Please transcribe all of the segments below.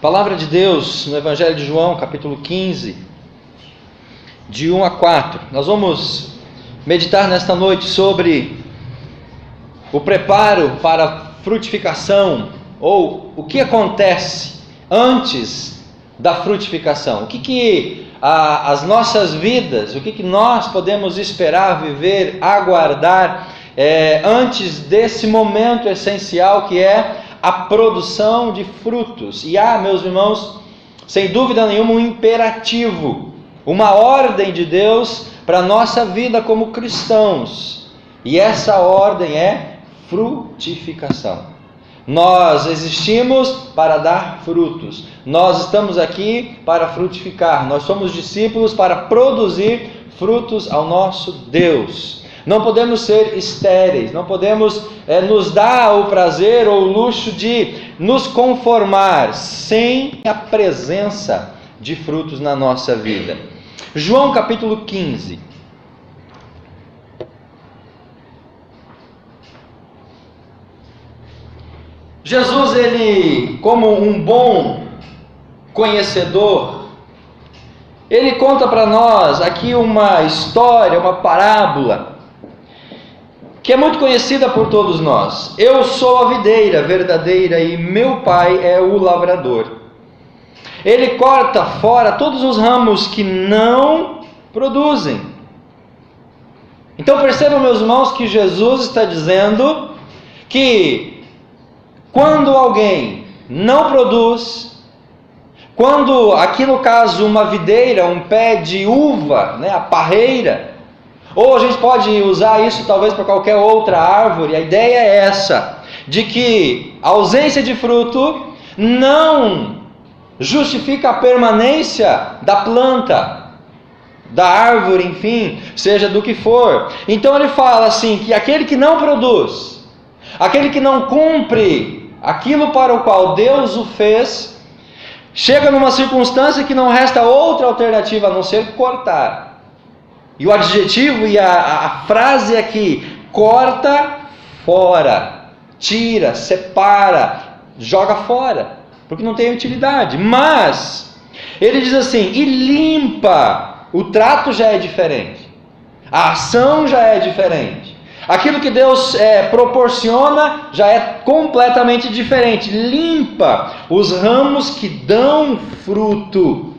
Palavra de Deus no Evangelho de João, capítulo 15, de 1 a 4. Nós vamos meditar nesta noite sobre o preparo para a frutificação, ou o que acontece antes da frutificação. O que as nossas vidas, o que nós podemos esperar, viver, aguardar antes desse momento essencial que é a produção de frutos. E há, meus irmãos, sem dúvida nenhuma, um imperativo, uma ordem de Deus para a nossa vida como cristãos. E essa ordem é frutificação. Nós existimos para dar frutos. Nós estamos aqui para frutificar. Nós somos discípulos para produzir frutos ao nosso Deus. Não podemos ser estéreis, não podemos nos dar o prazer ou o luxo de nos conformar sem a presença de frutos na nossa vida. João capítulo 15. Jesus, ele, como um bom conhecedor, ele conta para nós aqui uma história, uma parábola, que é muito conhecida por todos nós. Eu sou a videira verdadeira e meu pai é o lavrador. Ele corta fora todos os ramos que não produzem. Então percebam, meus irmãos, que Jesus está dizendo que quando alguém não produz, quando aqui no caso uma videira, um pé de uva, a parreira, ou a gente pode usar isso talvez para qualquer outra árvore, a ideia é essa, de que a ausência de fruto não justifica a permanência da planta, da árvore, enfim, seja do que for. Então ele fala assim, que aquele que não produz, aquele que não cumpre aquilo para o qual Deus o fez, chega numa circunstância que não resta outra alternativa a não ser cortar. E o adjetivo e a frase aqui, corta fora, tira, separa, joga fora, porque não tem utilidade. Mas, ele diz assim, e limpa, o trato já é diferente, a ação já é diferente, aquilo que Deus proporciona já é completamente diferente, limpa os ramos que dão fruto.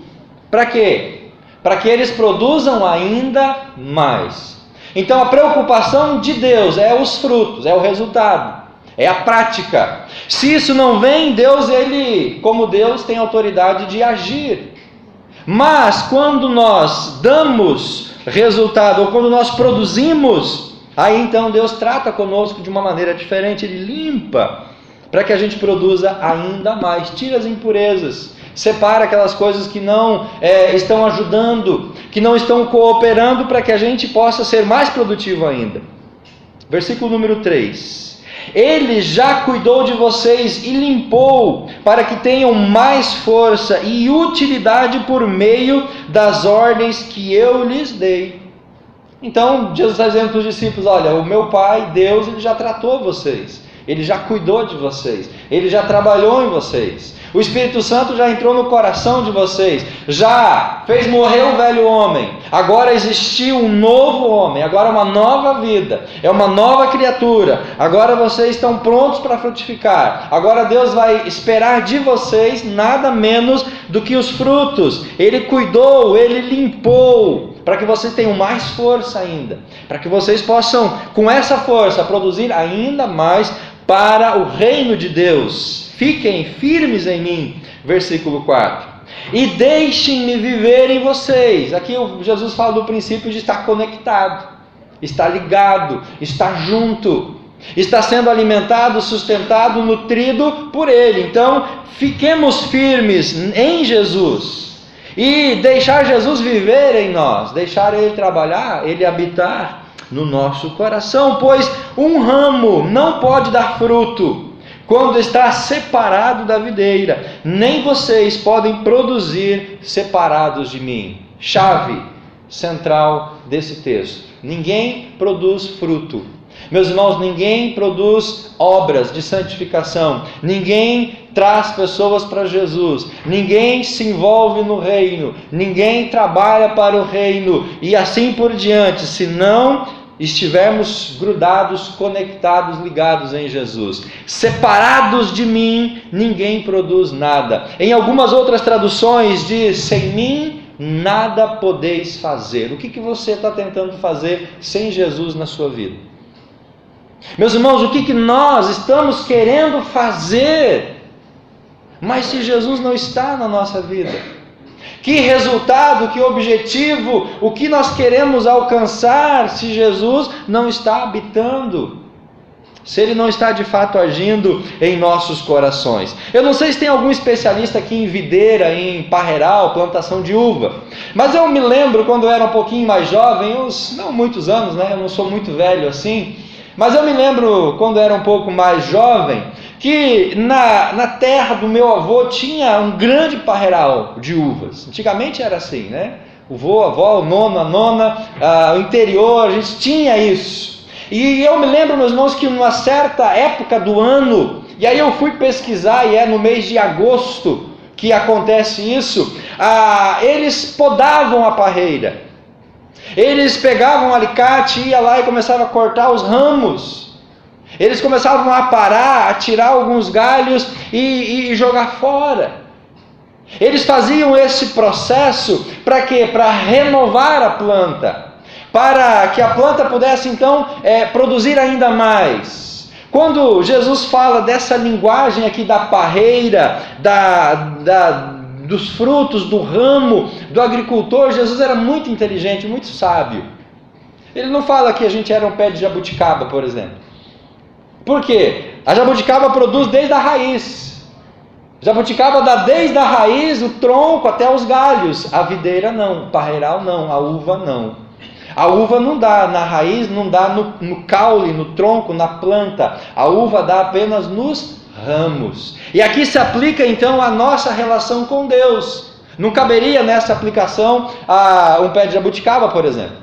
Para quê? Para que eles produzam ainda mais. Então a preocupação de Deus é os frutos, é o resultado, é a prática. Se isso não vem, Deus, ele, como Deus, tem autoridade de agir. Mas quando nós damos resultado, ou quando nós produzimos, aí então Deus trata conosco de uma maneira diferente, ele limpa, para que a gente produza ainda mais, tira as impurezas, separa aquelas coisas que não estão ajudando, que não estão cooperando para que a gente possa ser mais produtivo ainda. Versículo número 3. Ele já cuidou de vocês e limpou, para que tenham mais força e utilidade por meio das ordens que eu lhes dei. Então Jesus está dizendo para os discípulos, olha, o meu Pai, Deus, ele já tratou vocês. Ele já cuidou de vocês, Ele já trabalhou em vocês, o Espírito Santo já entrou no coração de vocês, já fez morrer o velho homem, agora existiu um novo homem, agora uma nova vida, é uma nova criatura, agora vocês estão prontos para frutificar, agora Deus vai esperar de vocês nada menos do que os frutos. Ele cuidou, Ele limpou, para que vocês tenham mais força ainda, para que vocês possam, com essa força, produzir ainda mais para o reino de Deus. Fiquem firmes em mim, versículo 4. E deixem-me viver em vocês. Aqui Jesus fala do princípio de estar conectado, estar ligado, estar junto, está sendo alimentado, sustentado, nutrido por Ele. Então, fiquemos firmes em Jesus e deixar Jesus viver em nós, deixar Ele trabalhar, Ele habitar no nosso coração, pois um ramo não pode dar fruto quando está separado da videira, nem vocês podem produzir separados de mim. Chave central desse texto: ninguém produz fruto Meus irmãos, ninguém produz obras de santificação, ninguém traz pessoas para Jesus, ninguém se envolve no reino, ninguém trabalha para o reino e assim por diante, se não estivermos grudados, conectados, ligados em Jesus. Separados de mim, ninguém produz nada. Em algumas outras traduções diz: sem mim nada podeis fazer. O que você está tentando fazer sem Jesus na sua vida? Meus irmãos, o que nós estamos querendo fazer, mas se Jesus não está na nossa vida? Que resultado, que objetivo, o que nós queremos alcançar se Jesus não está habitando? Se Ele não está de fato agindo em nossos corações. Eu não sei se tem algum especialista aqui em videira, em parreiral, plantação de uva. Mas eu me lembro quando eu era um pouquinho mais jovem, não muitos anos, né? Eu não sou muito velho assim. Mas eu me lembro quando eu era um pouco mais jovem, que na terra do meu avô tinha um grande parreiral de uvas. Antigamente era assim, né? O vô, a avó, o nono, a nona, o interior, a gente tinha isso. E eu me lembro, meus irmãos, que numa certa época do ano, e aí eu fui pesquisar, e é no mês de agosto que acontece isso, eles podavam a parreira. Eles pegavam um alicate, ia lá e começavam a cortar os ramos. Eles começavam a parar, a tirar alguns galhos e jogar fora. Eles faziam esse processo para quê? Para renovar a planta. Para que a planta pudesse então produzir ainda mais. Quando Jesus fala dessa linguagem aqui da parreira, dos frutos, do ramo, do agricultor, Jesus era muito inteligente, muito sábio. Ele não fala que a gente era um pé de jabuticaba, por exemplo. Por quê? A jabuticaba produz desde a raiz. A jabuticaba dá desde a raiz, o tronco até os galhos. A videira não, o parreiral não, a uva não. A uva não dá na raiz, não dá no caule, no tronco, na planta. A uva dá apenas nos ramos. E aqui se aplica então a nossa relação com Deus. Não caberia nessa aplicação um pé de jabuticaba, por exemplo.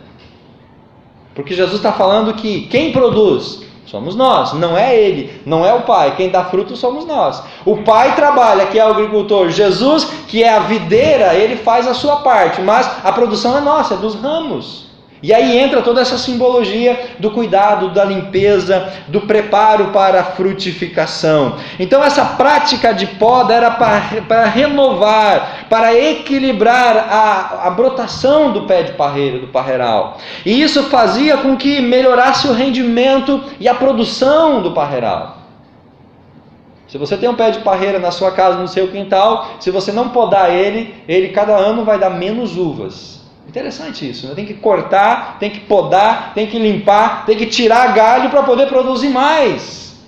Porque Jesus está falando que quem produz somos nós, não é Ele, não é o Pai. Quem dá fruto somos nós. O Pai trabalha, que é o agricultor. Jesus, que é a videira, Ele faz a sua parte, mas a produção é nossa, é dos ramos. E aí entra toda essa simbologia do cuidado, da limpeza, do preparo para a frutificação. Então essa prática de poda era para renovar, para equilibrar a brotação do pé de parreira, do parreiral. E isso fazia com que melhorasse o rendimento e a produção do parreiral. Se você tem um pé de parreira na sua casa, no seu quintal, se você não podar ele cada ano vai dar menos uvas. Interessante isso, né? Tem que cortar, tem que podar, tem que limpar, tem que tirar galho para poder produzir mais.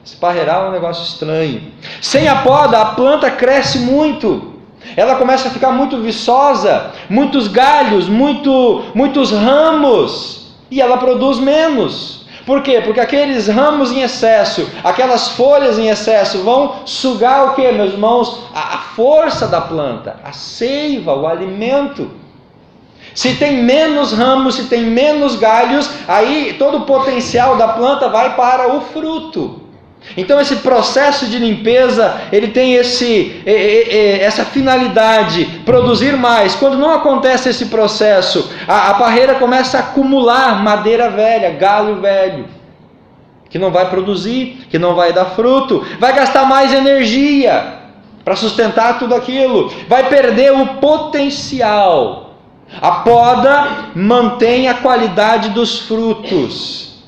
Esse parreiral é um negócio estranho. Sem a poda, a planta cresce muito. Ela começa a ficar muito viçosa, muitos galhos, muitos ramos, e ela produz menos. Por quê? Porque aqueles ramos em excesso, aquelas folhas em excesso vão sugar o quê, meus irmãos? A força da planta, a seiva, o alimento. Se tem menos ramos, se tem menos galhos, aí todo o potencial da planta vai para o fruto. Então esse processo de limpeza, ele tem essa finalidade, produzir mais. Quando não acontece esse processo, a parreira começa a acumular madeira velha, galho velho, que não vai produzir, que não vai dar fruto, vai gastar mais energia para sustentar tudo aquilo, vai perder o potencial. A poda mantém a qualidade dos frutos.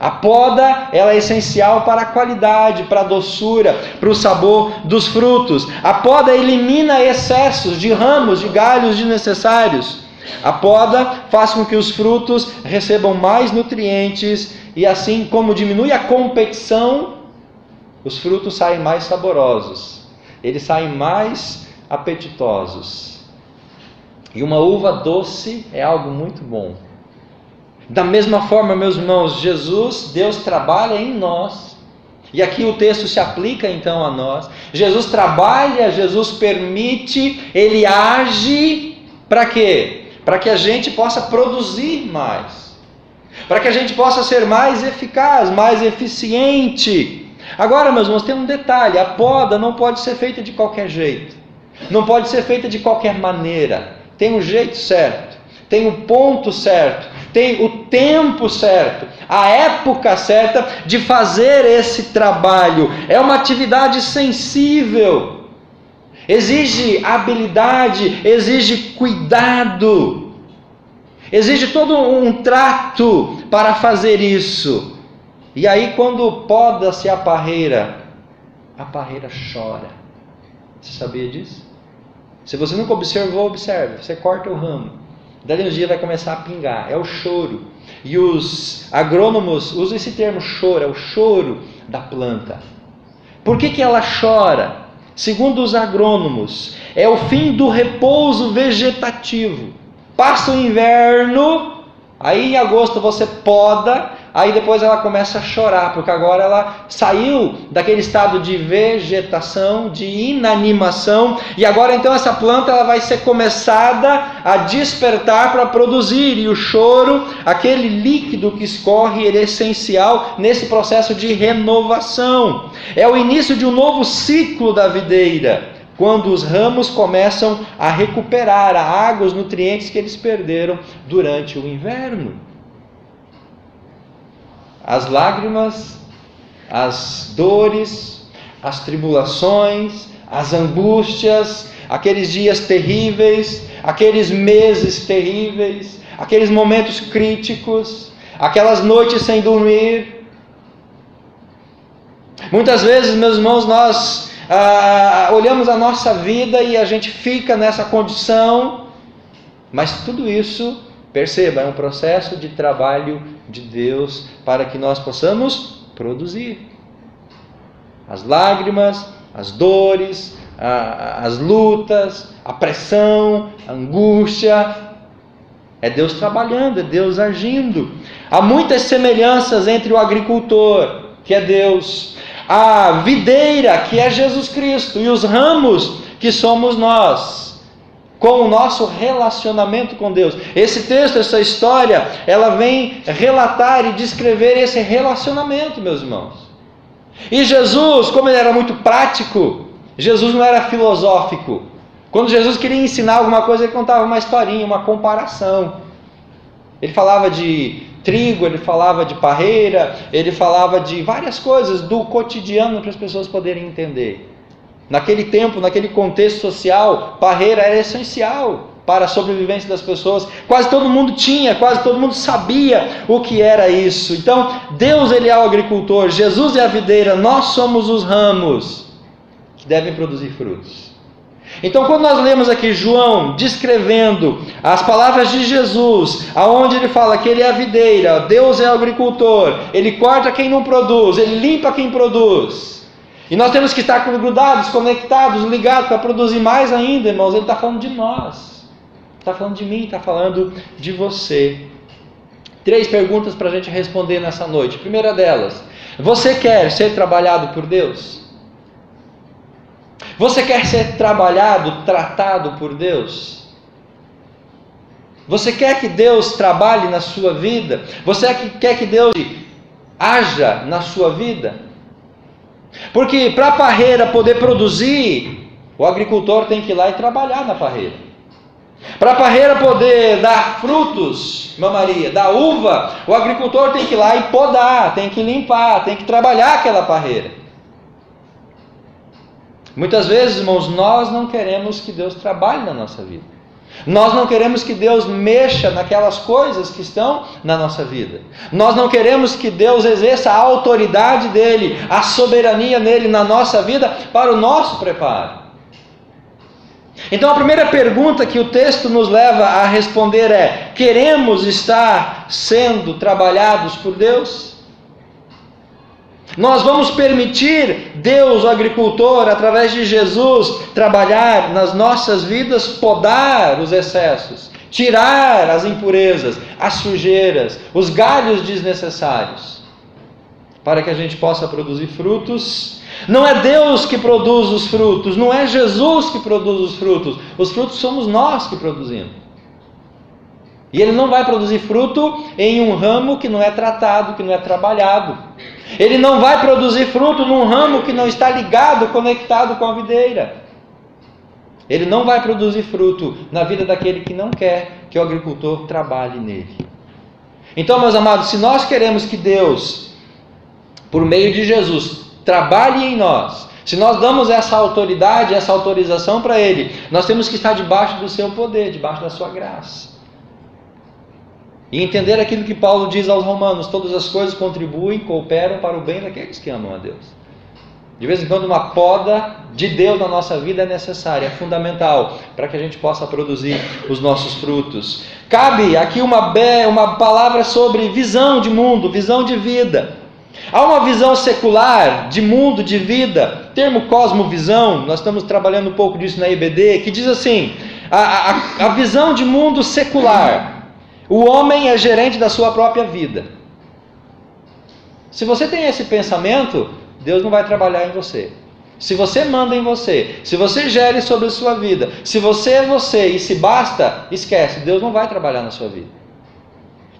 A poda, ela é essencial para a qualidade, para a doçura, para o sabor dos frutos. A poda elimina excessos de ramos, de galhos desnecessários. A poda faz com que os frutos recebam mais nutrientes e assim como diminui a competição, os frutos saem mais saborosos. Eles saem mais apetitosos. E uma uva doce é algo muito bom. Da mesma forma, meus irmãos, Deus trabalha em nós. E aqui o texto se aplica então a nós. Jesus trabalha, Jesus permite, Ele age para quê? Para que a gente possa produzir mais. para que a gente possa ser mais eficaz, mais eficiente. Agora, meus irmãos, tem um detalhe: a poda não pode ser feita de qualquer jeito, não pode ser feita de qualquer maneira. Tem um jeito certo, tem o ponto certo, tem o tempo certo, a época certa de fazer esse trabalho. É uma atividade sensível, exige habilidade, exige cuidado, exige todo um trato para fazer isso. E aí, quando poda-se a parreira chora. Você sabia disso? Se você nunca observou, observe. Você corta o ramo, dali uns dias vai começar a pingar. É o choro. E os agrônomos usam esse termo, choro. É o choro da planta. Por que ela chora? Segundo os agrônomos, é o fim do repouso vegetativo. Passa o inverno, aí em agosto você poda, aí depois ela começa a chorar, porque agora ela saiu daquele estado de vegetação, de inanimação, e agora então essa planta ela vai ser começada a despertar para produzir, e o choro, aquele líquido que escorre, ele é essencial nesse processo de renovação. É o início de um novo ciclo da videira, quando os ramos começam a recuperar a água, os nutrientes que eles perderam durante o inverno. As lágrimas, as dores, as tribulações, as angústias, aqueles dias terríveis, aqueles meses terríveis, aqueles momentos críticos, aquelas noites sem dormir. Muitas vezes, meus irmãos, nós olhamos a nossa vida e a gente fica nessa condição, mas tudo isso, perceba, é um processo de trabalho de Deus para que nós possamos produzir. As lágrimas, as dores, as lutas, a pressão, a angústia, é Deus trabalhando, é Deus agindo. Há muitas semelhanças entre o agricultor, que é Deus, a videira, que é Jesus Cristo, e os ramos, que somos nós, com o nosso relacionamento com Deus. Esse texto, essa história, ela vem relatar e descrever esse relacionamento, meus irmãos. E Jesus, como ele era muito prático, Jesus não era filosófico. Quando Jesus queria ensinar alguma coisa, ele contava uma historinha, uma comparação. Ele falava de trigo, ele falava de parreira, ele falava de várias coisas do cotidiano para as pessoas poderem entender. Naquele tempo, naquele contexto social, parreira era essencial para a sobrevivência das pessoas. Quase todo mundo tinha, quase todo mundo sabia o que era isso. Então, Deus ele é o agricultor, Jesus é a videira, nós somos os ramos que devem produzir frutos. Então, quando nós lemos aqui João descrevendo as palavras de Jesus, aonde ele fala que ele é a videira, Deus é o agricultor, ele corta quem não produz, ele limpa quem produz. E nós temos que estar grudados, conectados, ligados para produzir mais ainda, irmãos. Ele está falando de nós, está falando de mim, está falando de você. 3 perguntas para a gente responder nessa noite. Primeira delas, você quer ser trabalhado por Deus? Você quer ser trabalhado, tratado por Deus? Você quer que Deus trabalhe na sua vida? Você quer que Deus haja na sua vida? Porque para a parreira poder produzir, o agricultor tem que ir lá e trabalhar na parreira. Para a parreira poder dar frutos, irmã Maria, dar uva, o agricultor tem que ir lá e podar, tem que limpar, tem que trabalhar aquela parreira. Muitas vezes, irmãos, nós não queremos que Deus trabalhe na nossa vida. Nós não queremos que Deus mexa naquelas coisas que estão na nossa vida. Nós não queremos que Deus exerça a autoridade dele, a soberania nele na nossa vida para o nosso preparo. Então a primeira pergunta que o texto nos leva a responder é: queremos estar sendo trabalhados por Deus? Nós vamos permitir Deus, o agricultor, através de Jesus, trabalhar nas nossas vidas, podar os excessos, tirar as impurezas, as sujeiras, os galhos desnecessários, para que a gente possa produzir frutos. Não é Deus que produz os frutos, não é Jesus que produz os frutos somos nós que produzimos. E ele não vai produzir fruto em um ramo que não é tratado, que não é trabalhado. Ele não vai produzir fruto num ramo que não está ligado, conectado com a videira. Ele não vai produzir fruto na vida daquele que não quer que o agricultor trabalhe nele. Então, meus amados, se nós queremos que Deus, por meio de Jesus, trabalhe em nós, se nós damos essa autoridade, essa autorização para Ele, nós temos que estar debaixo do seu poder, debaixo da sua graça. E entender aquilo que Paulo diz aos romanos: todas as coisas contribuem, cooperam para o bem daqueles que amam a Deus. De vez em quando uma poda de Deus na nossa vida é necessária, é fundamental, para que a gente possa produzir os nossos frutos. Cabe aqui uma palavra sobre visão de mundo, visão de vida. Há uma visão secular de mundo, de vida, termo cosmovisão, nós estamos trabalhando um pouco disso na IBD, que diz assim: a visão de mundo secular, o homem é gerente da sua própria vida. Se você tem esse pensamento, Deus não vai trabalhar em você. Se você manda em você, se você gere sobre a sua vida, se você é você e se basta, esquece, Deus não vai trabalhar na sua vida.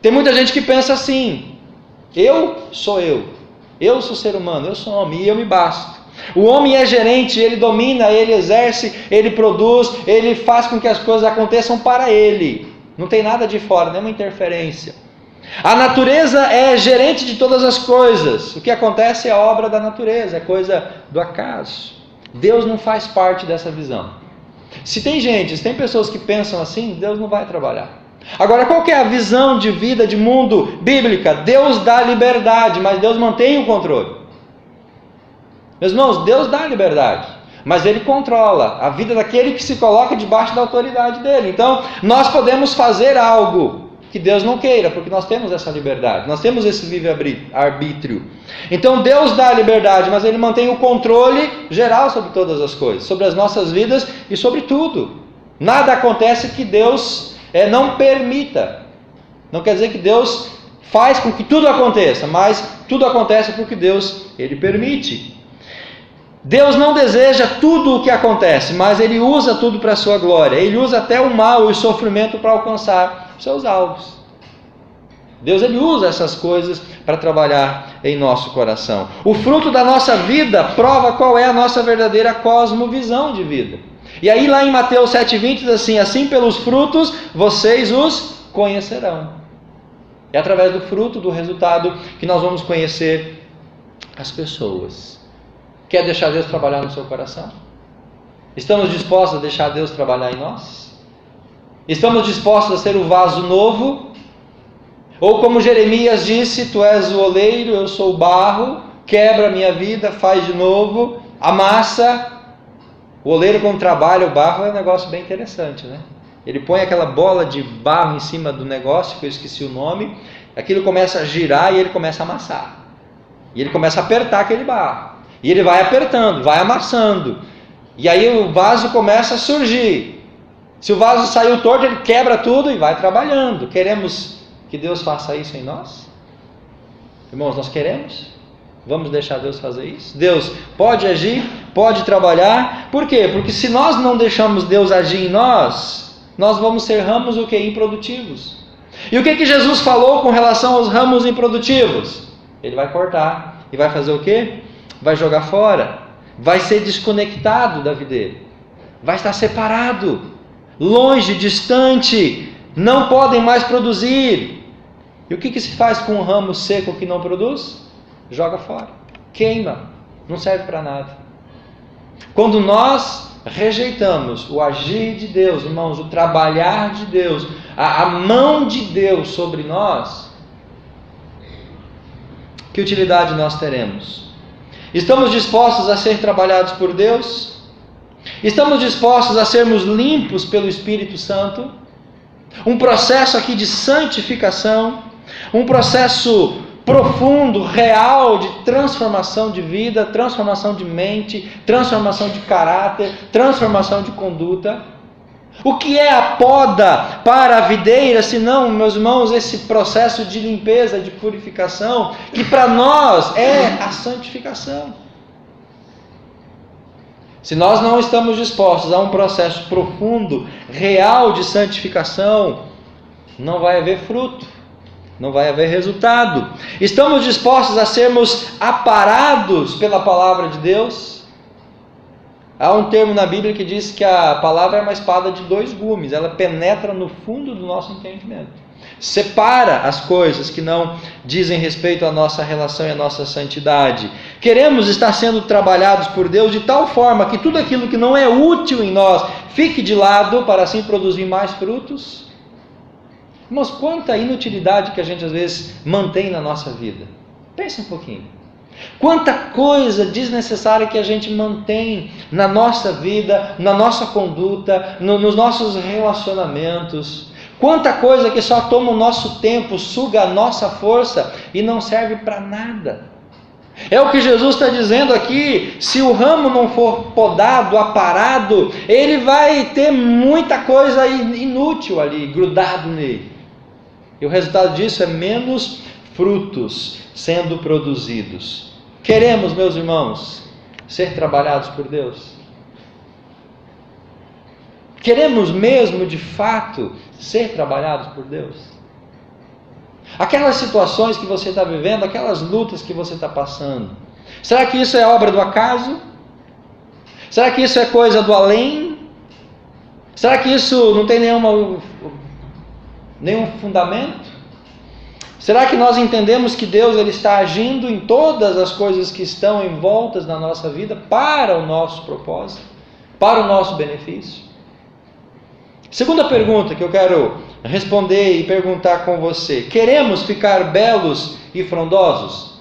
Tem muita gente que pensa assim: eu sou ser humano, eu sou homem e eu me basto. O homem é gerente, ele domina, ele exerce, ele produz, ele faz com que as coisas aconteçam para ele. Não tem nada de fora, nenhuma interferência. A natureza é gerente de todas as coisas. O que acontece é obra da natureza, é coisa do acaso. Deus não faz parte dessa visão. Se tem pessoas que pensam assim, Deus não vai trabalhar. Agora, qual que é a visão de vida, de mundo bíblica? Deus dá liberdade, mas Deus mantém o controle. Meus irmãos, Deus dá liberdade, mas Ele controla a vida daquele que se coloca debaixo da autoridade dEle. Então, nós podemos fazer algo que Deus não queira, porque nós temos essa liberdade, nós temos esse livre-arbítrio. Então Deus dá a liberdade, mas Ele mantém o controle geral sobre todas as coisas, sobre as nossas vidas e sobre tudo. Nada acontece que Deus não permita. Não quer dizer que Deus faz com que tudo aconteça, mas tudo acontece porque Deus, Ele permite. Deus não deseja tudo o que acontece, mas Ele usa tudo para a sua glória. Ele usa até o mal e o sofrimento para alcançar seus alvos. Deus, Ele usa essas coisas para trabalhar em nosso coração. O fruto da nossa vida prova qual é a nossa verdadeira cosmovisão de vida. E aí lá em Mateus 7,20 diz assim: assim pelos frutos vocês os conhecerão. É através do fruto, do resultado, que nós vamos conhecer as pessoas. Quer deixar Deus trabalhar no seu coração? Estamos dispostos a deixar Deus trabalhar em nós? Estamos dispostos a ser o vaso novo? Ou como Jeremias disse: tu és o oleiro, eu sou o barro, quebra a minha vida, faz de novo, amassa. O oleiro, quando trabalha o barro, é um negócio bem interessante, né? Ele põe aquela bola de barro em cima do negócio, que eu esqueci o nome, aquilo começa a girar e ele começa a amassar. E ele começa a apertar aquele barro. E ele vai apertando, vai amassando. E aí o vaso começa a surgir. Se o vaso saiu torto, ele quebra tudo e vai trabalhando. Queremos que Deus faça isso em nós? Irmãos, nós queremos? Vamos deixar Deus fazer isso? Deus pode agir, pode trabalhar. Por quê? Porque se nós não deixamos Deus agir em nós, nós vamos ser ramos o quê? Improdutivos. E o que Jesus falou com relação aos ramos improdutivos? Ele vai cortar e vai fazer o quê? Vai jogar fora, vai ser desconectado da videira, vai estar separado, longe, distante, não podem mais produzir. E o que se faz com um ramo seco que não produz? Joga fora, queima, não serve para nada. Quando nós rejeitamos o agir de Deus, irmãos, o trabalhar de Deus, a mão de Deus sobre nós, que utilidade nós teremos? Estamos dispostos a ser trabalhados por Deus? Estamos dispostos a sermos limpos pelo Espírito Santo? Um processo aqui de santificação, um processo profundo, real, de transformação de vida, transformação de mente, transformação de caráter, transformação de conduta. O que é a poda para a videira, senão, meus irmãos, esse processo de limpeza, de purificação, que para nós é a santificação. Se nós não estamos dispostos a um processo profundo, real de santificação, não vai haver fruto, não vai haver resultado. Estamos dispostos a sermos aparados pela palavra de Deus? Há um termo na Bíblia que diz que a palavra é uma espada de 2 gumes, ela penetra no fundo do nosso entendimento. Separa as coisas que não dizem respeito à nossa relação e à nossa santidade. Queremos estar sendo trabalhados por Deus de tal forma que tudo aquilo que não é útil em nós fique de lado para assim produzir mais frutos? Mas quanta inutilidade que a gente às vezes mantém na nossa vida. Pensa um pouquinho. Quanta coisa desnecessária que a gente mantém na nossa vida, na nossa conduta, nos nossos relacionamentos. Quanta coisa que só toma o nosso tempo, suga a nossa força e não serve para nada. É o que Jesus está dizendo aqui. Se o ramo não for podado, aparado, ele vai ter muita coisa inútil ali, grudado nele. E o resultado disso é menos frutos sendo produzidos. Queremos, meus irmãos, ser trabalhados por Deus? Queremos mesmo, de fato, ser trabalhados por Deus? Aquelas situações que você está vivendo, aquelas lutas que você está passando, será que isso é obra do acaso? Será que isso é coisa do além? Será que isso não tem nenhum fundamento? Será que nós entendemos que Deus ele está agindo em todas as coisas que estão envoltas na nossa vida para o nosso propósito, para o nosso benefício? Segunda pergunta que eu quero responder e perguntar com você: queremos ficar belos e frondosos?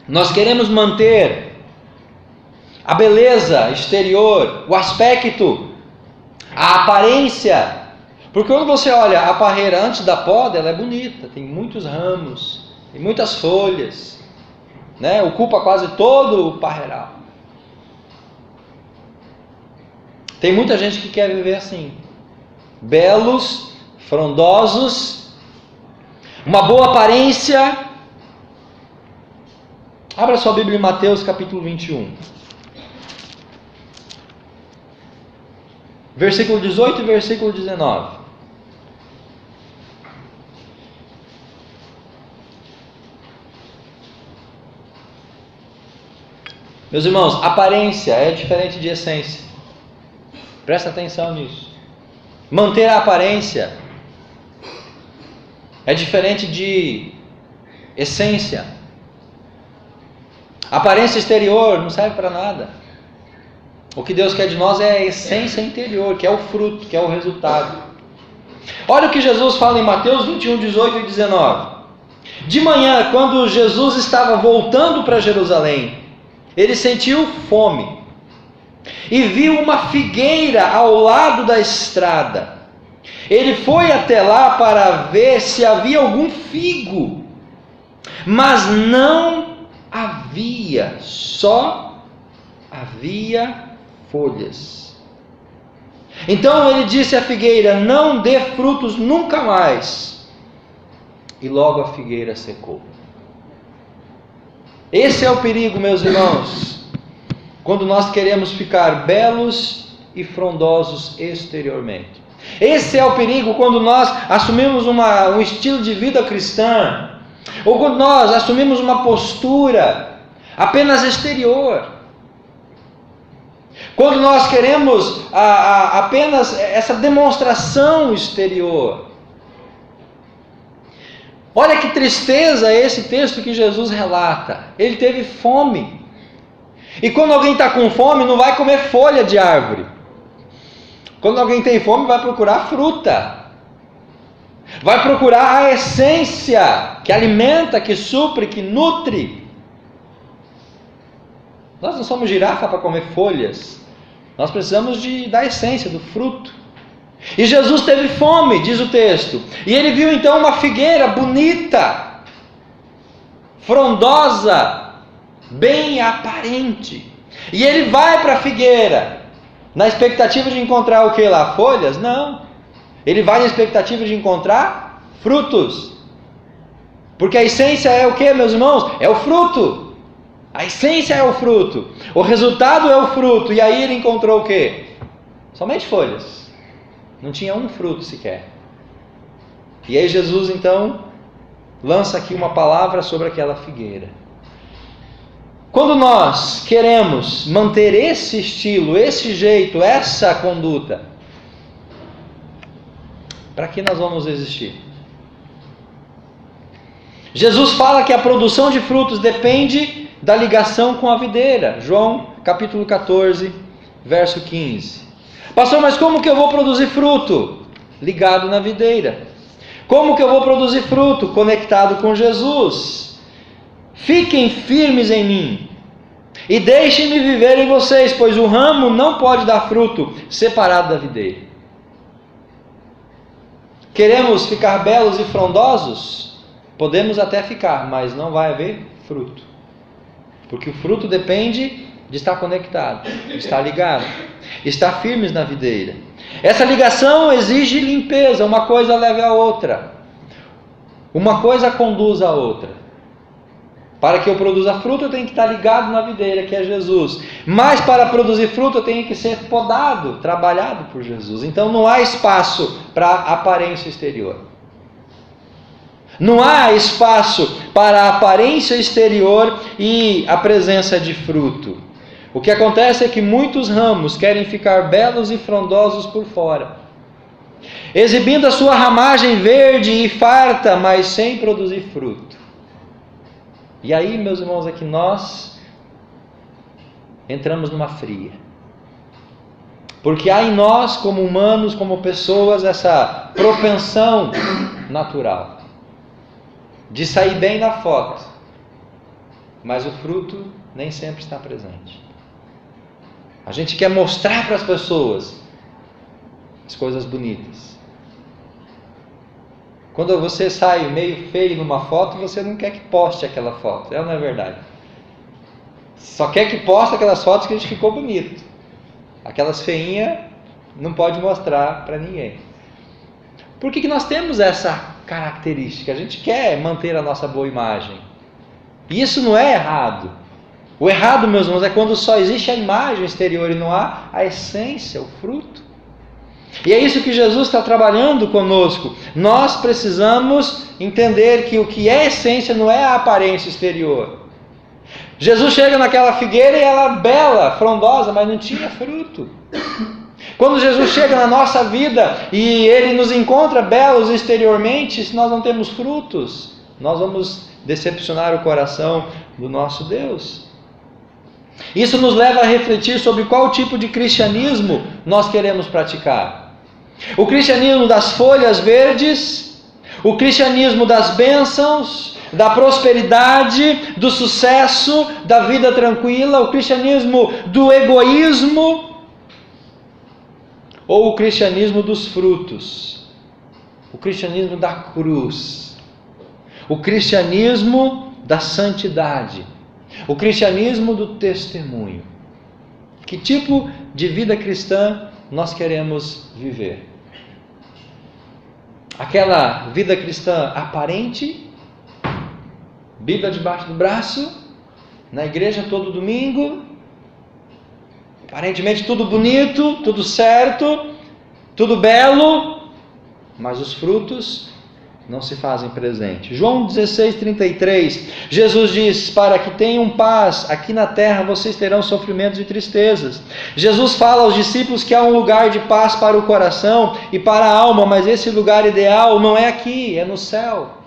Nós queremos manter a beleza exterior, o aspecto, a aparência. Porque quando você olha a parreira antes da poda, ela é bonita, tem muitos ramos, tem muitas folhas, né? Ocupa quase todo o parreiral. Tem muita gente que quer viver assim, belos, frondosos, uma boa aparência. Abra sua Bíblia em Mateus capítulo 21. Versículo 18 e versículo 19. Meus irmãos, aparência é diferente de essência. Presta atenção nisso. Manter a aparência é diferente de essência. A aparência exterior não serve para nada. O que Deus quer de nós é a essência interior, que é o fruto, que é o resultado. Olha o que Jesus fala em Mateus 21, 18 e 19. De manhã, quando Jesus estava voltando para Jerusalém, ele sentiu fome e viu uma figueira ao lado da estrada. Ele foi até lá para ver se havia algum figo, mas não havia, só havia folhas. Então ele disse à figueira: não dê frutos nunca mais. E logo a figueira secou. Esse é o perigo, meus irmãos, quando nós queremos ficar belos e frondosos exteriormente. Esse é o perigo quando nós assumimos um estilo de vida cristã, ou quando nós assumimos uma postura apenas exterior. Quando nós queremos apenas essa demonstração exterior. Olha que tristeza esse texto que Jesus relata. Ele teve fome. E quando alguém está com fome, não vai comer folha de árvore. Quando alguém tem fome, vai procurar fruta. Vai procurar a essência que alimenta, que supre, que nutre. Nós não somos girafa para comer folhas. Nós precisamos da essência, do fruto. E Jesus teve fome, diz o texto. E ele viu então uma figueira bonita, frondosa, bem aparente. E ele vai para a figueira, na expectativa de encontrar o que lá? Folhas? Não. Ele vai na expectativa de encontrar frutos. Porque a essência é o que, meus irmãos? É o fruto. A essência é o fruto. O resultado é o fruto. E aí ele encontrou o que? Somente folhas. Não tinha um fruto sequer. E aí Jesus então lança aqui uma palavra sobre aquela figueira. Quando nós queremos manter esse estilo, esse jeito, essa conduta, para que nós vamos existir? Jesus fala que a produção de frutos depende da ligação com a videira. João capítulo 14, verso 15. Pastor, mas como que eu vou produzir fruto? Ligado na videira. Como que eu vou produzir fruto? Conectado com Jesus. Fiquem firmes em mim e deixem-me viver em vocês, pois o ramo não pode dar fruto separado da videira. Queremos ficar belos e frondosos? Podemos até ficar, mas não vai haver fruto. Porque o fruto depende de estar conectado, de estar ligado, estar firmes na videira. Essa ligação exige limpeza, uma coisa leva a outra. Uma coisa conduz a outra. Para que eu produza fruto, eu tenho que estar ligado na videira, que é Jesus. Mas para produzir fruto, eu tenho que ser podado, trabalhado por Jesus. Então não há espaço para aparência exterior. Não há espaço para a aparência exterior e a presença de fruto. O que acontece é que muitos ramos querem ficar belos e frondosos por fora, exibindo a sua ramagem verde e farta, mas sem produzir fruto. E aí, meus irmãos, é que nós entramos numa fria. Porque há em nós, como humanos, como pessoas, essa propensão natural de sair bem na foto, mas o fruto nem sempre está presente. A gente quer mostrar para as pessoas as coisas bonitas. Quando você sai meio feio numa foto, você não quer que poste aquela foto, não é verdade? Só quer que poste aquelas fotos que a gente ficou bonito. Aquelas feinhas não pode mostrar para ninguém. Por que nós temos essa característica? A gente quer manter a nossa boa imagem. E isso não é errado. O errado, meus irmãos, é quando só existe a imagem exterior e não há a essência, o fruto. E é isso que Jesus está trabalhando conosco. Nós precisamos entender que o que é essência não é a aparência exterior. Jesus chega naquela figueira e ela é bela, frondosa, mas não tinha fruto. Quando Jesus chega na nossa vida e Ele nos encontra belos exteriormente, se nós não temos frutos, nós vamos decepcionar o coração do nosso Deus. Isso nos leva a refletir sobre qual tipo de cristianismo nós queremos praticar. O cristianismo das folhas verdes, o cristianismo das bênçãos, da prosperidade, do sucesso, da vida tranquila, o cristianismo do egoísmo, ou o cristianismo dos frutos, o cristianismo da cruz, o cristianismo da santidade, o cristianismo do testemunho. Que tipo de vida cristã nós queremos viver? Aquela vida cristã aparente, Bíblia debaixo do braço, na igreja todo domingo, aparentemente tudo bonito, tudo certo, tudo belo, mas os frutos não se fazem presente. João 16:33, Jesus diz: para que tenham paz, aqui na terra vocês terão sofrimentos e tristezas. Jesus fala aos discípulos que há um lugar de paz para o coração e para a alma, mas esse lugar ideal não é aqui, é no céu.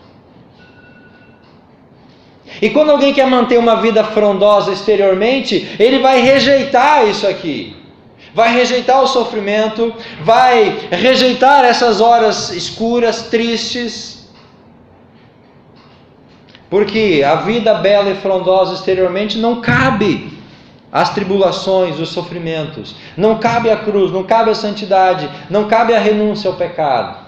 E quando alguém quer manter uma vida frondosa exteriormente, ele vai rejeitar isso aqui. Vai rejeitar o sofrimento, vai rejeitar essas horas escuras, tristes. Porque a vida bela e frondosa exteriormente não cabe às tribulações, os sofrimentos. Não cabe a cruz, não cabe a santidade, não cabe a renúncia ao pecado.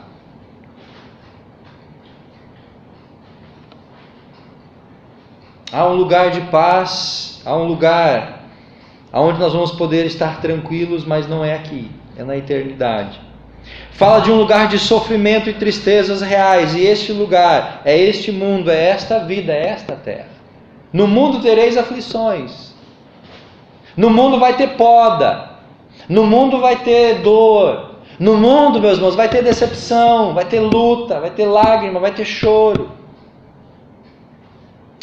Há um lugar de paz, há um lugar onde nós vamos poder estar tranquilos, mas não é aqui, é na eternidade. Fala de um lugar de sofrimento e tristezas reais, e este lugar é este mundo, é esta vida, é esta terra. No mundo tereis aflições, no mundo vai ter poda, no mundo vai ter dor, No mundo, meus irmãos, vai ter decepção, vai ter luta, vai ter lágrima, vai ter choro.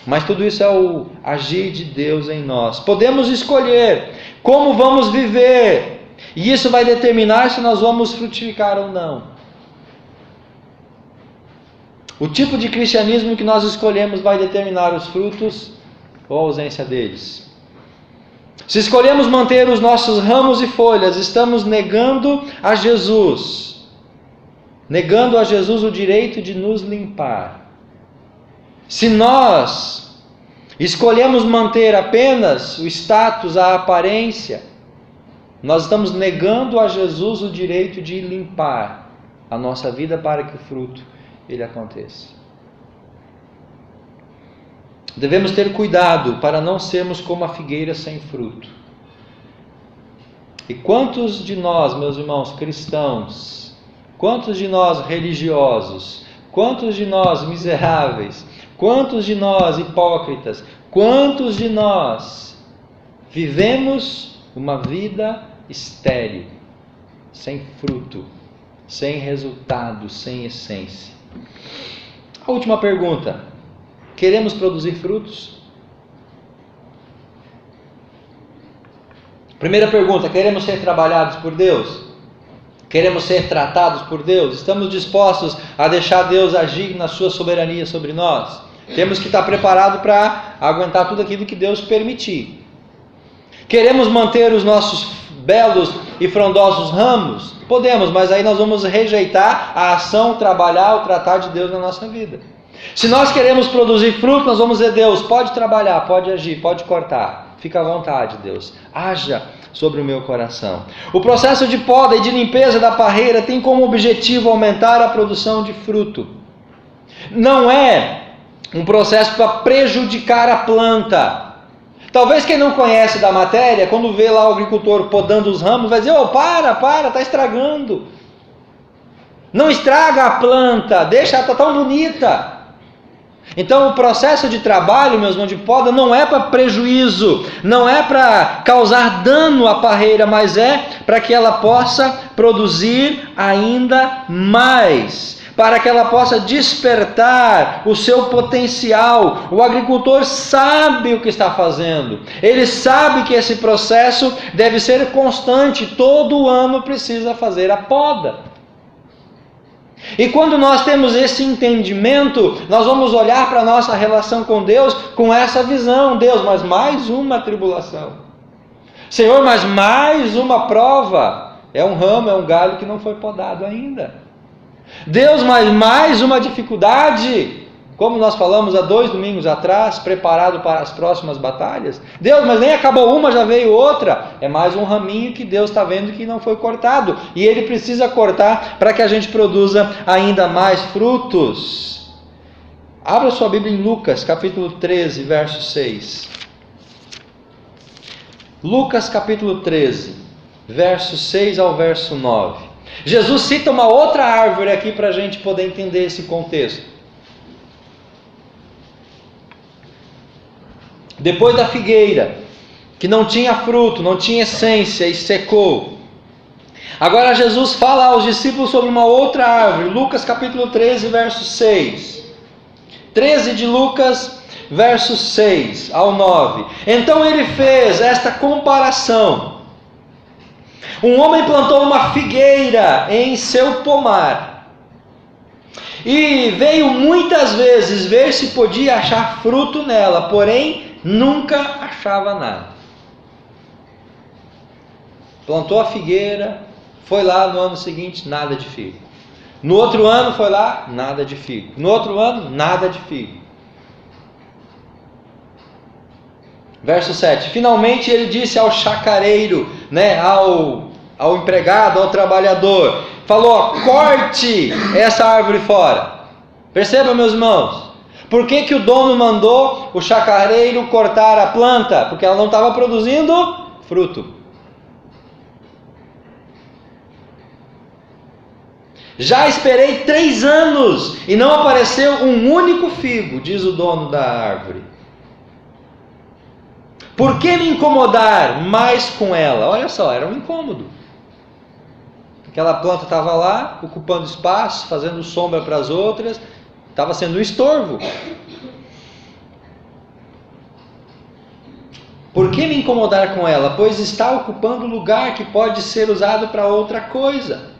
Mas tudo isso é o agir de Deus em nós. Podemos escolher como vamos viver, e isso vai determinar se nós vamos frutificar ou não. O tipo de cristianismo que nós escolhemos vai determinar os frutos ou a ausência deles. Se escolhemos manter os nossos ramos e folhas, estamos negando a Jesus o direito de nos limpar. Se nós escolhemos manter apenas o status, a aparência, nós estamos negando a Jesus o direito de limpar a nossa vida para que o fruto ele aconteça. Devemos ter cuidado para não sermos como a figueira sem fruto. E quantos de nós, meus irmãos cristãos, quantos de nós religiosos, quantos de nós miseráveis, quantos de nós hipócritas, quantos de nós vivemos uma vida estéril, sem fruto, sem resultado, sem essência? A última pergunta: queremos produzir frutos? Primeira pergunta: queremos ser trabalhados por Deus? Queremos ser tratados por Deus? Estamos dispostos a deixar Deus agir na sua soberania sobre nós? Temos que estar preparados para aguentar tudo aquilo que Deus permitir. Queremos manter os nossos belos e frondosos ramos? Podemos, mas aí nós vamos rejeitar a ação, trabalhar, o tratar de Deus na nossa vida. Se nós queremos produzir fruto, nós vamos dizer: Deus, pode trabalhar, pode agir, pode cortar. Fica à vontade, Deus. Haja sobre o meu coração. O processo de poda e de limpeza da parreira tem como objetivo aumentar a produção de fruto. Não é um processo para prejudicar a planta. Talvez quem não conhece da matéria, quando vê lá o agricultor podando os ramos, vai dizer: para, está estragando. Não estraga a planta, deixa ela tão bonita. Então o processo de trabalho, meus irmãos, de poda não é para prejuízo, não é para causar dano à parreira, mas é para que ela possa produzir ainda mais, para que ela possa despertar o seu potencial. O agricultor sabe o que está fazendo, ele sabe que esse processo deve ser constante, todo ano precisa fazer a poda. E quando nós temos esse entendimento, nós vamos olhar para a nossa relação com Deus com essa visão: Deus, mas mais uma tribulação. Senhor, mas mais uma prova. É um ramo, é um galho que não foi podado ainda. Deus, mas mais uma dificuldade. Como nós falamos há 2 domingos atrás, preparado para as próximas batalhas. Deus, mas nem acabou uma, já veio outra. É mais um raminho que Deus está vendo que não foi cortado. E Ele precisa cortar para que a gente produza ainda mais frutos. Abra sua Bíblia em Lucas, capítulo 13, verso 6. Lucas, capítulo 13, verso 6 ao verso 9. Jesus cita uma outra árvore aqui para a gente poder entender esse contexto. Depois da figueira, que não tinha fruto, não tinha essência e secou. Agora Jesus fala aos discípulos sobre uma outra árvore. Lucas capítulo 13, verso 6. 13 de Lucas, verso 6 ao 9. Então ele fez esta comparação. Um homem plantou uma figueira em seu pomar. E veio muitas vezes ver se podia achar fruto nela, porém nunca achava nada. Plantou a figueira, foi lá no ano seguinte, nada de figo. No outro ano foi lá, nada de figo. No outro ano, nada de figo. Verso 7. Finalmente ele disse ao chacareiro, ao empregado, ao trabalhador, falou: corte essa árvore fora. Perceba, meus irmãos. Por que o dono mandou o chacareiro cortar a planta? Porque ela não estava produzindo fruto. Já esperei 3 anos e não apareceu um único figo, diz o dono da árvore. Por que me incomodar mais com ela? Olha só, era um incômodo. Aquela planta estava lá, ocupando espaço, fazendo sombra para as outras, estava sendo um estorvo. Por que me incomodar com ela? Pois está ocupando lugar que pode ser usado para outra coisa.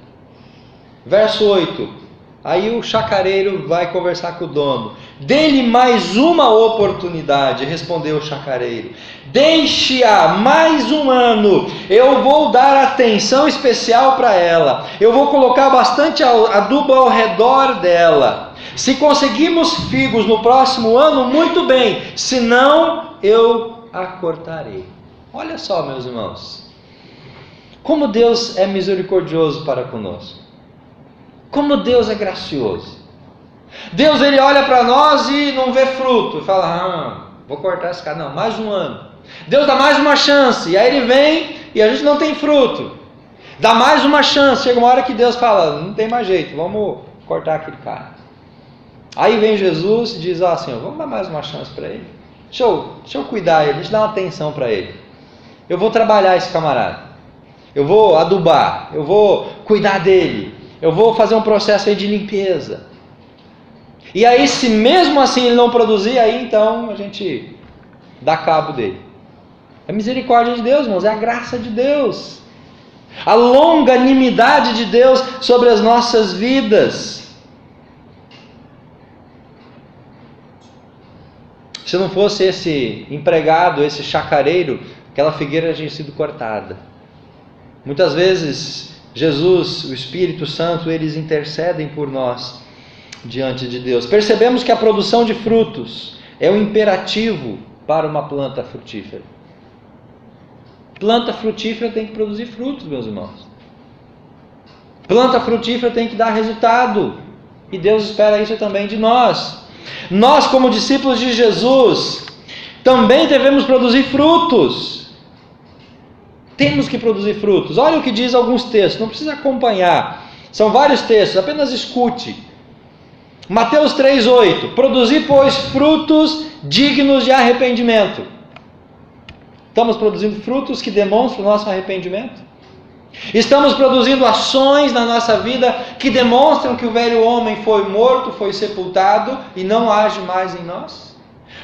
Verso 8. Aí o chacareiro vai conversar com o dono. Dê-lhe mais uma oportunidade, respondeu o chacareiro. Deixe-a mais um ano. Eu vou dar atenção especial para ela. Eu vou colocar bastante adubo ao redor dela. Se conseguirmos figos no próximo ano, muito bem. Se não, eu a cortarei. Olha só, meus irmãos. Como Deus é misericordioso para conosco. Como Deus é gracioso. Deus, ele olha para nós e não vê fruto. E fala, vou cortar esse cara. Não, mais um ano. Deus dá mais uma chance. E aí ele vem e a gente não tem fruto. Dá mais uma chance. Chega uma hora que Deus fala, não tem mais jeito, vamos cortar aquele cara. Aí vem Jesus e diz, Senhor, vamos dar mais uma chance para ele. Deixa eu cuidar dele, deixa eu dar uma atenção para ele. Eu vou trabalhar esse camarada. Eu vou adubar. Eu vou cuidar dele. Eu vou fazer um processo aí de limpeza. E aí, se mesmo assim ele não produzir, aí então a gente dá cabo dele. É a misericórdia de Deus, irmãos, é a graça de Deus. A longanimidade de Deus sobre as nossas vidas. Se não fosse esse empregado, esse chacareiro, aquela figueira tinha sido cortada. Muitas vezes Jesus, o Espírito Santo, eles intercedem por nós diante de Deus. Percebemos que a produção de frutos é um imperativo para uma planta frutífera. Planta frutífera tem que produzir frutos, meus irmãos. Planta frutífera tem que dar resultado. E Deus espera isso também de nós. Nós, como discípulos de Jesus, também devemos produzir frutos. Temos que produzir frutos. Olha o que diz alguns textos, não precisa acompanhar. São vários textos, apenas escute. Mateus 3,8. Produzir, pois, frutos dignos de arrependimento. Estamos produzindo frutos que demonstram o nosso arrependimento? Estamos produzindo ações na nossa vida que demonstram que o velho homem foi morto, foi sepultado e não age mais em nós?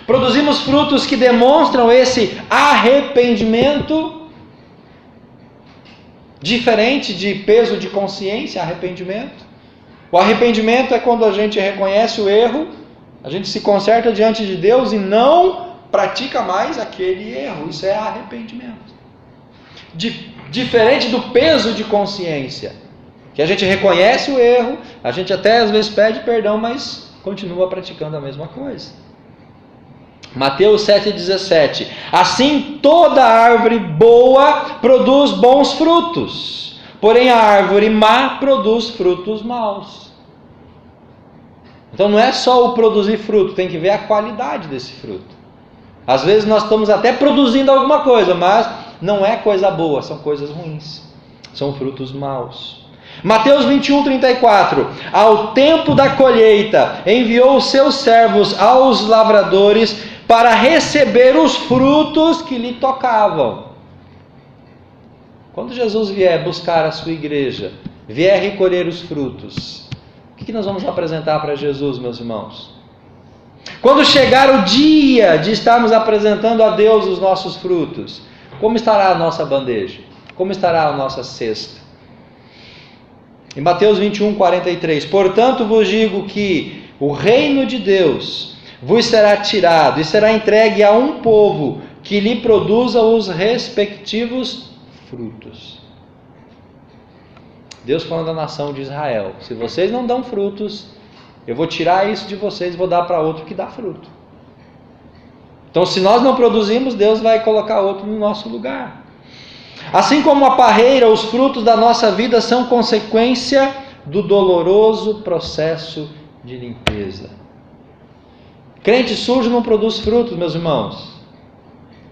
Produzimos frutos que demonstram esse arrependimento? Diferente de peso de consciência, arrependimento. O arrependimento é quando a gente reconhece o erro, a gente se conserta diante de Deus e não pratica mais aquele erro. Isso é arrependimento. Diferente do peso de consciência, que a gente reconhece o erro, a gente até às vezes pede perdão, mas continua praticando a mesma coisa. Mateus 7,17. Assim toda árvore boa produz bons frutos, porém a árvore má produz frutos maus. Então não é só o produzir fruto, tem que ver a qualidade desse fruto. Às vezes nós estamos até produzindo alguma coisa, mas não é coisa boa, são coisas ruins, são frutos maus. Mateus 21:34. Ao tempo da colheita enviou os seus servos aos lavradores para receber os frutos que lhe tocavam. Quando Jesus vier buscar a sua igreja, vier recolher os frutos, o que nós vamos apresentar para Jesus, meus irmãos? Quando chegar o dia de estarmos apresentando a Deus os nossos frutos, como estará a nossa bandeja? Como estará a nossa cesta? Em Mateus 21:43. Portanto vos digo que o reino de Deus vos será tirado e será entregue a um povo que lhe produza os respectivos frutos. Deus falando da nação de Israel: se vocês não dão frutos, eu vou tirar isso de vocês e vou dar para outro que dá fruto. Então, se nós não produzimos, Deus vai colocar outro no nosso lugar. Assim como a parreira, os frutos da nossa vida são consequência do doloroso processo de limpeza. Crente sujo não produz frutos, meus irmãos.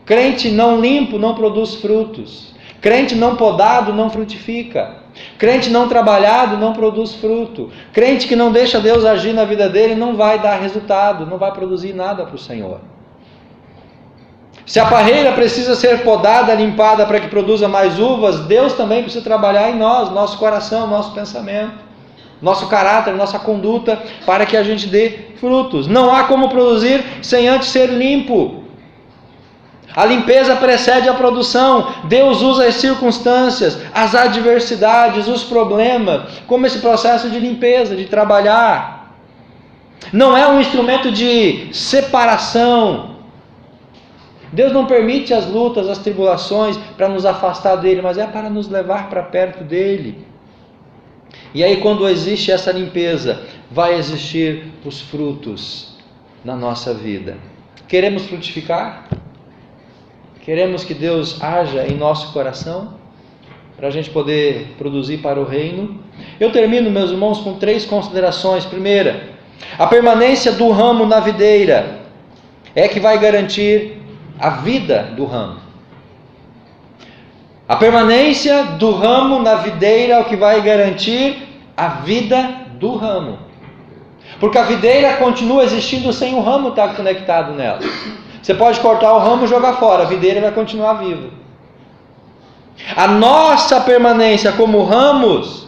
Crente não limpo não produz frutos. Crente não podado não frutifica. Crente não trabalhado não produz fruto. Crente que não deixa Deus agir na vida dele não vai dar resultado, não vai produzir nada para o Senhor. Se a parreira precisa ser podada, limpada para que produza mais uvas, Deus também precisa trabalhar em nós, nosso coração, nosso pensamento, nosso caráter, nossa conduta, para que a gente dê frutos. Não há como produzir sem antes ser limpo. A limpeza precede a produção. Deus usa as circunstâncias, as adversidades, os problemas, como esse processo de limpeza, de trabalhar. Não é um instrumento de separação. Deus não permite as lutas, as tribulações para nos afastar dele, mas é para nos levar para perto dele. E aí, quando existe essa limpeza, vai existir os frutos na nossa vida. Queremos frutificar? Queremos que Deus haja em nosso coração, para a gente poder produzir para o reino? Eu termino, meus irmãos, com 3 considerações. Primeira, a permanência do ramo na videira é que vai garantir a vida do ramo. A permanência do ramo na videira é o que vai garantir a vida do ramo. Porque a videira continua existindo sem o ramo estar conectado nela. Você pode cortar o ramo e jogar fora, a videira vai continuar viva. A nossa permanência como ramos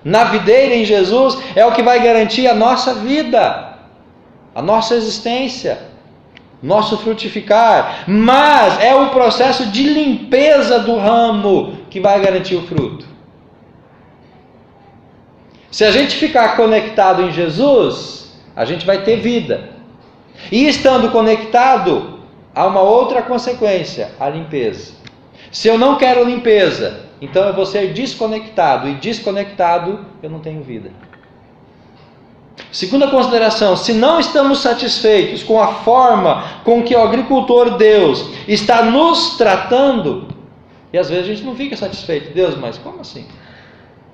na videira em Jesus é o que vai garantir a nossa vida, a nossa existência, nosso frutificar. Mas é o processo de limpeza do ramo que vai garantir o fruto. Se a gente ficar conectado em Jesus, a gente vai ter vida. E estando conectado, há uma outra consequência, a limpeza. Se eu não quero limpeza, então eu vou ser desconectado. E desconectado, eu não tenho vida. Segunda consideração, se não estamos satisfeitos com a forma com que o agricultor Deus está nos tratando, e às vezes a gente não fica satisfeito. Deus, mas como assim?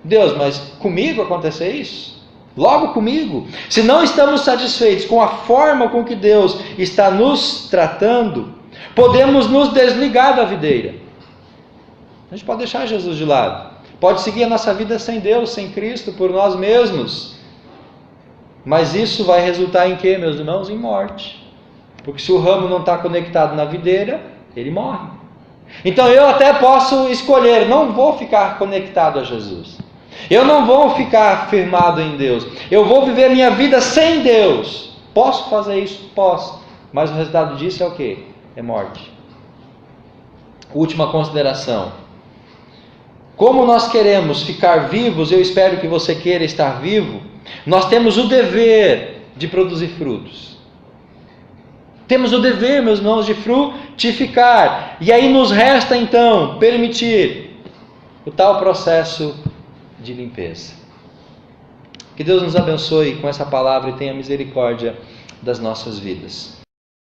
Deus, mas comigo aconteceu isso? Logo comigo? Se não estamos satisfeitos com a forma com que Deus está nos tratando, podemos nos desligar da videira. A gente pode deixar Jesus de lado. Pode seguir a nossa vida sem Deus, sem Cristo, por nós mesmos. Mas isso vai resultar em quê, meus irmãos? Em morte. Porque se o ramo não está conectado na videira, ele morre. Então eu até posso escolher, não vou ficar conectado a Jesus. Eu não vou ficar firmado em Deus. Eu vou viver minha vida sem Deus. Posso fazer isso? Posso. Mas o resultado disso é o quê? É morte. Última consideração. Como nós queremos ficar vivos, eu espero que você queira estar vivo, nós temos o dever de produzir frutos. Temos o dever, meus irmãos, de frutificar. E aí nos resta então permitir o tal processo de limpeza. Que Deus nos abençoe com essa palavra e tenha misericórdia das nossas vidas.